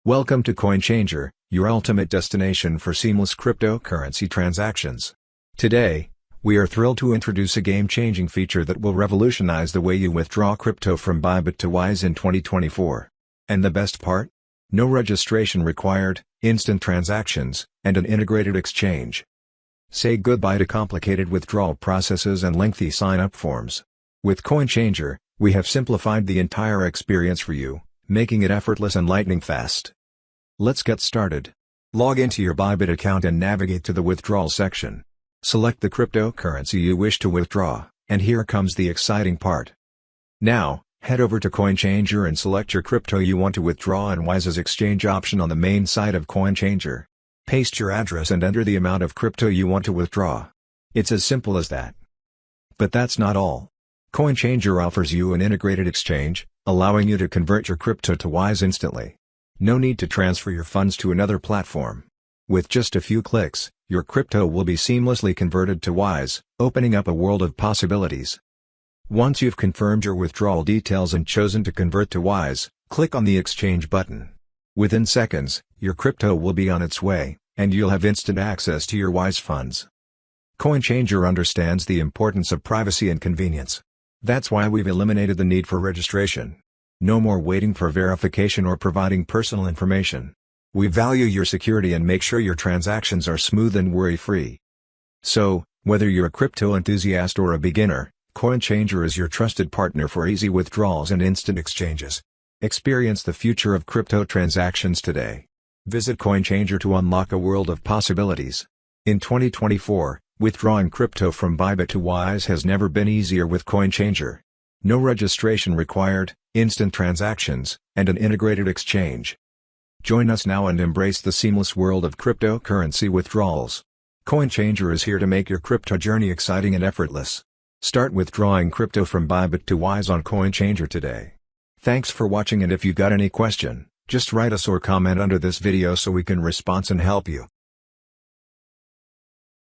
Welcome to CoinChanger, your ultimate destination for seamless cryptocurrency transactions. Today, we are thrilled to introduce a game-changing feature that will revolutionize the way you withdraw crypto from Bybit to Wise in 2024. And the best part? No registration required, instant transactions, and an integrated exchange. Say goodbye to complicated withdrawal processes and lengthy sign-up forms. With CoinChanger, we have simplified the entire experience for you, making it effortless and lightning fast. Let's get started. Log into your Bybit account and navigate to the withdrawal section. Select the cryptocurrency you wish to withdraw, and here comes the exciting part. Now, head over to CoinChanger and select your crypto you want to withdraw in Wise's exchange option on the main site of CoinChanger. Paste your address and enter the amount of crypto you want to withdraw. It's as simple as that. But that's not all. CoinChanger offers you an integrated exchange, allowing you to convert your crypto to Wise instantly. No need to transfer your funds to another platform. With just a few clicks, your crypto will be seamlessly converted to Wise, opening up a world of possibilities. Once you've confirmed your withdrawal details and chosen to convert to Wise, click on the exchange button. Within seconds, your crypto will be on its way, and you'll have instant access to your Wise funds. CoinChanger understands the importance of privacy and convenience. That's why we've eliminated the need for registration. No more waiting for verification or providing personal information. We value your security and make sure your transactions are smooth and worry-free. So, whether you're a crypto enthusiast or a beginner, CoinChanger is your trusted partner for easy withdrawals and instant exchanges. Experience the future of crypto transactions today. Visit CoinChanger to unlock a world of possibilities. In 2024, withdrawing crypto from Bybit to Wise has never been easier with CoinChanger. No registration required, instant transactions, and an integrated exchange. Join us now and embrace the seamless world of cryptocurrency withdrawals. CoinChanger is here to make your crypto journey exciting and effortless. Start withdrawing crypto from Bybit to Wise on CoinChanger today. Thanks for watching, and if you got any question, just write us or comment under this video so we can respond and help you.